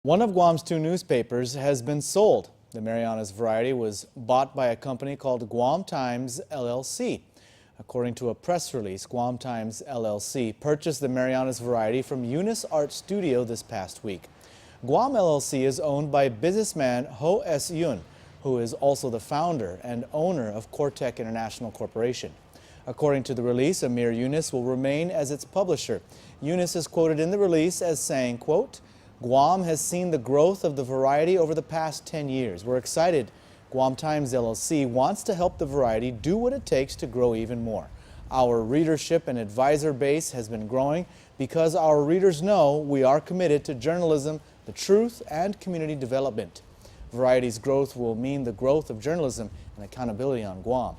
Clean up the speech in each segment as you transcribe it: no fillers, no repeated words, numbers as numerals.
One of Guam's two newspapers has been sold. The Marianas Variety was bought by a company called Guam Times LLC. According to a press release, Guam Times LLC purchased the Marianas Variety from Eunice Art Studio this past week. Guam LLC is owned by businessman Ho S. Yun, who is also the founder and owner of Cortec International Corporation. According to the release, Amir Yunus will remain as its publisher. Yunus is quoted in the release as saying, quote, "Guam has seen the growth of the variety over the past 10 years. We're excited. Guam Times LLC wants to help the variety do what it takes to grow even more. Our readership and advisor base has been growing because our readers know we are committed to journalism, the truth, and community development. Variety's growth will mean the growth of journalism and accountability on Guam."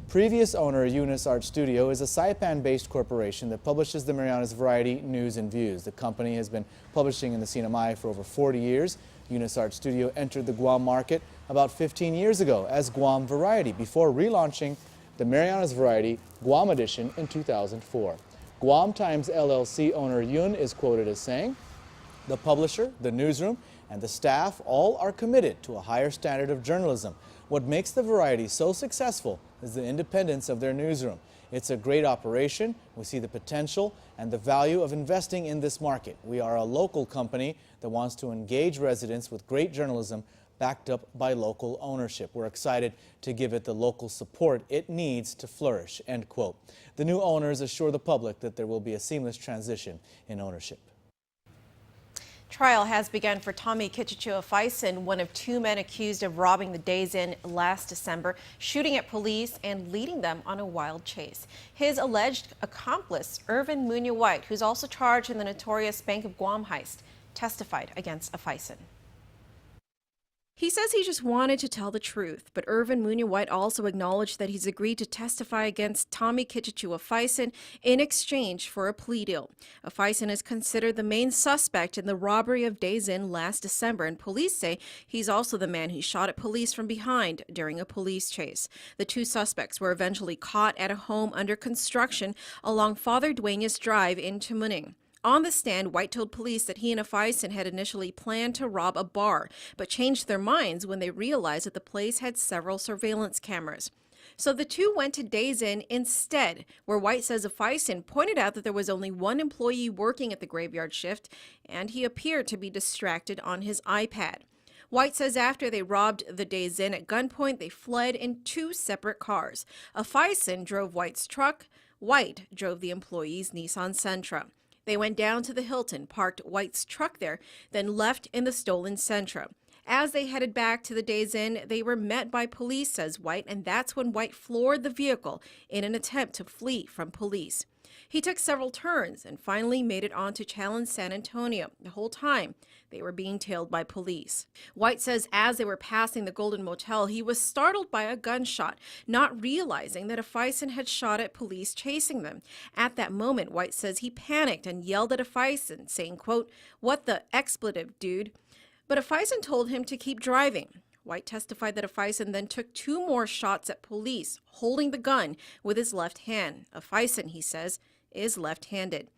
Previous owner Eunice Art Studio is a Saipan-based corporation that publishes the Marianas Variety News and Views. The company has been publishing in the CNMI for over 40 years. Eunice Art Studio entered the Guam market about 15 years ago as Guam Variety before relaunching the Marianas Variety Guam Edition in 2004. Guam Times LLC owner Yun is quoted as saying, "The publisher, the newsroom, and the staff all are committed to a higher standard of journalism. What makes the Variety so successful is the independence of their newsroom. It's a great operation. We see the potential and the value of investing in this market. We are a local company that wants to engage residents with great journalism backed up by local ownership. We're excited to give it the local support it needs to flourish," end quote. The new owners assure the public that there will be a seamless transition in ownership. Trial has begun for Tommy Kitchachua-Faison, one of two men accused of robbing the Days Inn last December, shooting at police and leading them on a wild chase. His alleged accomplice, Irvin Munoz-White, who's also charged in the notorious Bank of Guam heist, testified against Faison. He says he just wanted to tell the truth, but Irvin Munoz-White also acknowledged that he's agreed to testify against Tommy Kitchachua-Faison in exchange for a plea deal. Faison is considered the main suspect in the robbery of Days Inn last December, and police say he's also the man who shot at police from behind during a police chase. The two suspects were eventually caught at a home under construction along Father Duenas Drive in Tamuning. On the stand, White told police that he and Faison had initially planned to rob a bar, but changed their minds when they realized that the place had several surveillance cameras. So the two went to Days Inn instead, where White says Faison pointed out that there was only one employee working at the graveyard shift, and he appeared to be distracted on his iPad. White says after they robbed the Days Inn at gunpoint, they fled in two separate cars. Faison drove White's truck. White drove the employee's Nissan Sentra. They went down to the Hilton, parked White's truck there, then left in the stolen Sentra. As they headed back to the Days Inn, they were met by police, says White, and that's when White floored the vehicle in an attempt to flee from police. He took several turns and finally made it onto Challenge San Antonio. The whole time, they were being tailed by police. White says as they were passing the Golden Motel, he was startled by a gunshot, not realizing that Faison had shot at police chasing them. At that moment, White says he panicked and yelled at Faison, saying, quote, "What the expletive, dude?" But Faison told him to keep driving. White testified that Faison then took two more shots at police, holding the gun with his left hand. Faison, he says, is left-handed.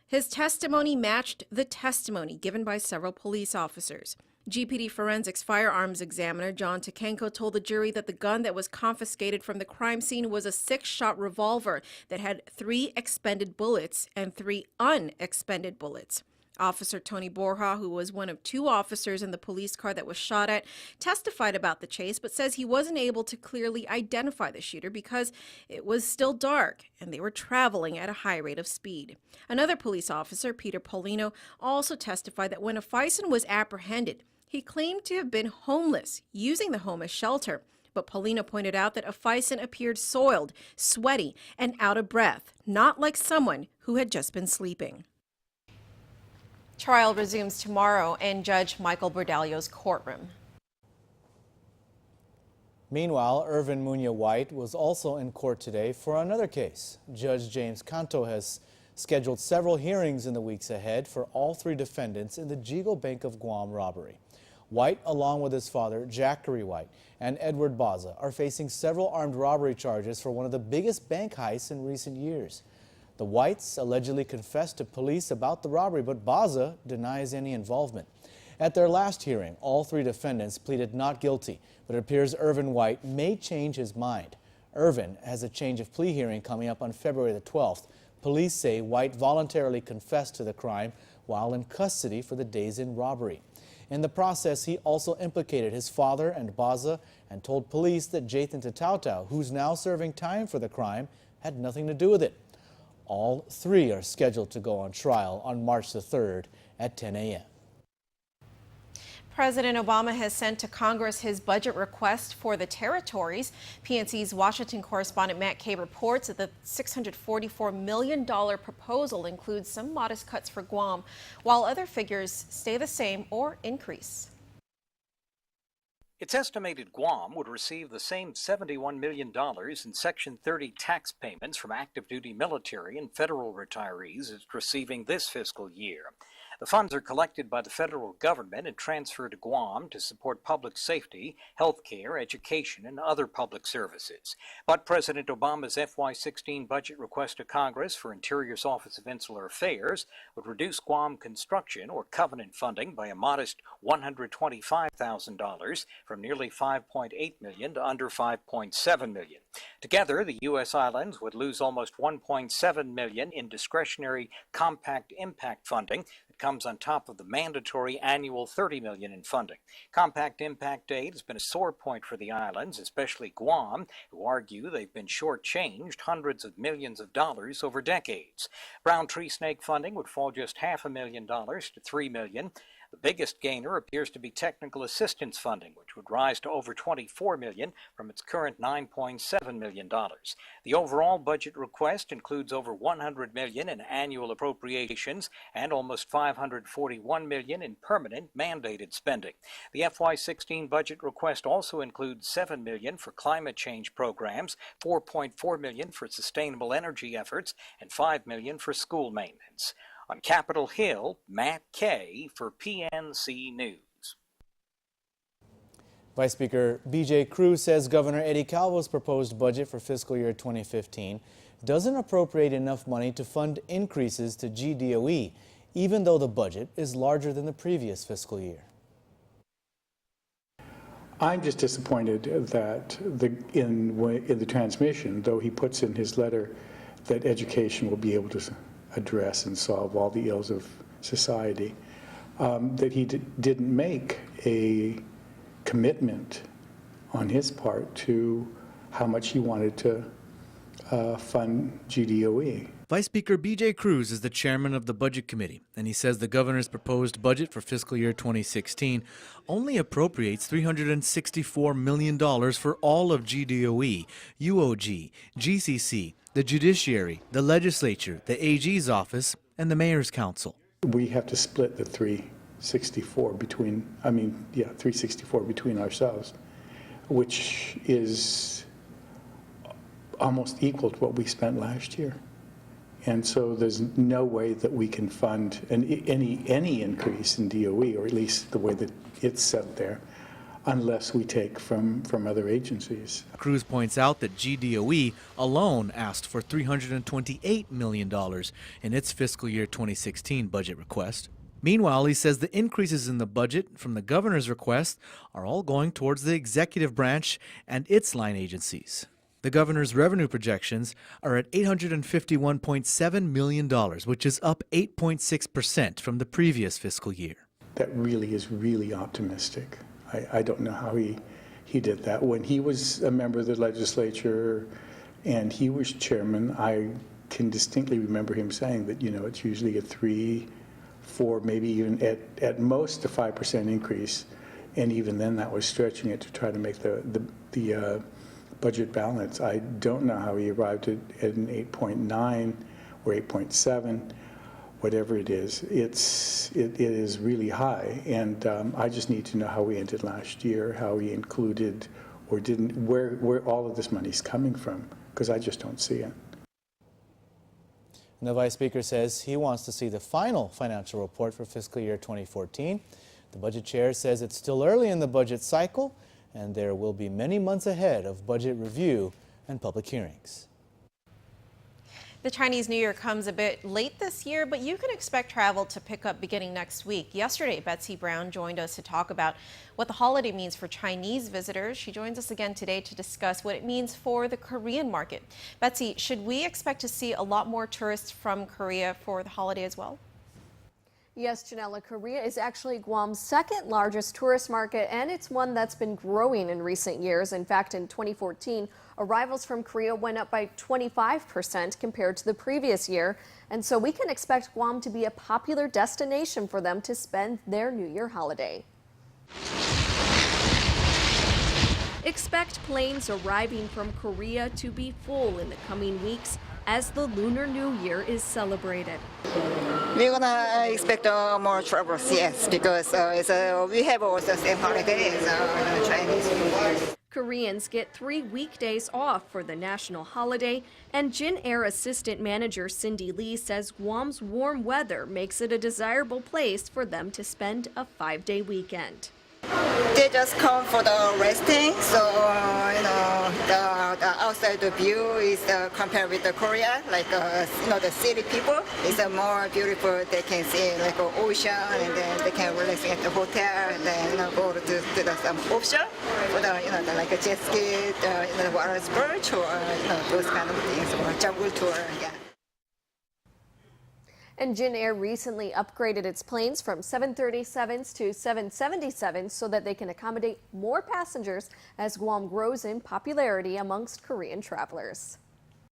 His testimony matched the testimony given by several police officers. GPD Forensics firearms examiner John Takenko told the jury that the gun that was confiscated from the crime scene was a 6-shot revolver that had 3 expended bullets and 3 unexpended bullets. Officer Tony Borja, who was one of 2 officers in the police car that was shot at, testified about the chase, but says he wasn't able to clearly identify the shooter because it was still dark and they were traveling at a high rate of speed. Another police officer, Peter Paulino, also testified that when Faison was apprehended, he claimed to have been homeless, using the home as shelter. But Paulino pointed out that Faison appeared soiled, sweaty, and out of breath, not like someone who had just been sleeping. Trial resumes tomorrow in Judge Michael Bordalio's courtroom. Meanwhile, Irvin Munoz-White was also in court today for another case. Judge James Canto has scheduled several hearings in the weeks ahead for all 3 defendants in the Jigo Bank of Guam robbery. White, along with his father, Jackery White, and Edward Baza, are facing several armed robbery charges for one of the biggest bank heists in recent years. The Whites allegedly confessed to police about the robbery, but Baza denies any involvement. At their last hearing, all three defendants pleaded not guilty, but it appears Irvin White may change his mind. Irvin has a change of plea hearing coming up on February the 12th. Police say White voluntarily confessed to the crime while in custody for the Days-Inn robbery. In the process, he also implicated his father and Baza and told police that Jathan Tatautau, who's now serving time for the crime, had nothing to do with it. All three are scheduled to go on trial on March the 3rd at 10 a.m. President Obama has sent to Congress his budget request for the territories. PNC's Washington correspondent Matt Kay reports that the $644 million proposal includes some modest cuts for Guam, while other figures stay the same or increase. It's estimated Guam would receive the same $71 million in Section 30 tax payments from active duty military and federal retirees it's receiving this fiscal year. The funds are collected by the federal government and transferred to Guam to support public safety, health care, education, and other public services. But President Obama's FY16 budget request to Congress for Interior's Office of Insular Affairs would reduce Guam construction or covenant funding by a modest $125,000 from nearly $5.8 million to under $5.7 million. Together, the U.S. islands would lose almost $1.7 million in discretionary compact impact funding that comes on top of the mandatory annual $30 million in funding. Compact impact aid has been a sore point for the islands, especially Guam, who argue they've been shortchanged hundreds of millions of dollars over decades. Brown tree snake funding would fall just $500,000 to $3 million. The biggest gainer appears to be technical assistance funding, which would rise to over $24 million from its current $9.7 million. The overall budget request includes over $100 million in annual appropriations and almost $541 million in permanent mandated spending. The FY16 budget request also includes $7 million for climate change programs, $4.4 million for sustainable energy efforts, and $5 million for school maintenance. On Capitol Hill, Matt Kay for PNC News. Vice Speaker B.J. Cruz says Governor Eddie Calvo's proposed budget for fiscal year 2015 doesn't appropriate enough money to fund increases to GDOE, even though the budget is larger than the previous fiscal year. I'm just disappointed that in the transmission, though he puts in his letter that education will be able to address and solve all the ills of society, that he didn't make a commitment on his part to how much he wanted to fund GDOE. Vice Speaker B.J. Cruz is the chairman of the Budget Committee, and he says the governor's proposed budget for fiscal year 2016 only appropriates $364 million for all of GDOE, UOG, GCC, the judiciary, the legislature, the AG's office, and the mayor's council. We have to split the 364 between ourselves, which is almost equal to what we spent last year. And so there's no way that we can fund any increase in DOE, or at least the way that it's set there, unless we take from other agencies. Cruz points out that GDOE alone asked for $328 million in its fiscal year 2016 budget request. Meanwhile, he says the increases in the budget from the governor's request are all going towards the executive branch and its line agencies. The governor's revenue projections are at $851.7 million, which is up 8.6% from the previous fiscal year. That really is really optimistic. I don't know how he did that. When he was a member of the legislature and he was chairman, I can distinctly remember him saying that, it's usually a 3, 4, maybe even at most a 5% increase. And even then that was stretching it to try to make the budget balance. I don't know how he arrived at an 8.9 or 8.7. Whatever it is, it is really high, and I just need to know how we ended last year, how we included or didn't, where all of this money is coming from, because I just don't see it. And the Vice Speaker says he wants to see the final financial report for fiscal year 2014. The Budget Chair says it's still early in the budget cycle, and there will be many months ahead of budget review and public hearings. The Chinese New Year comes a bit late this year, but you can expect travel to pick up beginning next week. Yesterday, Betsy Brown joined us to talk about what the holiday means for Chinese visitors. She joins us again today to discuss what it means for the Korean market. Betsy, should we expect to see a lot more tourists from Korea for the holiday as well? Yes, Janella, Korea is actually Guam's second largest tourist market, and it's one that's been growing in recent years. In fact, in 2014, arrivals from Korea went up by 25% compared to the previous year. And so we can expect Guam to be a popular destination for them to spend their New Year holiday. Expect planes arriving from Korea to be full in the coming weeks as the Lunar New Year is celebrated. We're gonna expect more travels, yes, because we have also same holidays, Chinese New Year. Koreans get 3 weekdays off for the national holiday, and Jin Air Assistant Manager Cindy Lee says Guam's warm weather makes it a desirable place for them to spend a 5-day weekend. They just come for the resting, so the outside view is compared with the Korea, like the city people is more beautiful. They can see like an ocean, and then they can relax at the hotel, and then go to some option for the like a jet ski, the water sports, or those kind of things, or jungle tour. Yeah. And Jin Air recently upgraded its planes from 737s to 777s so that they can accommodate more passengers as Guam grows in popularity amongst Korean travelers.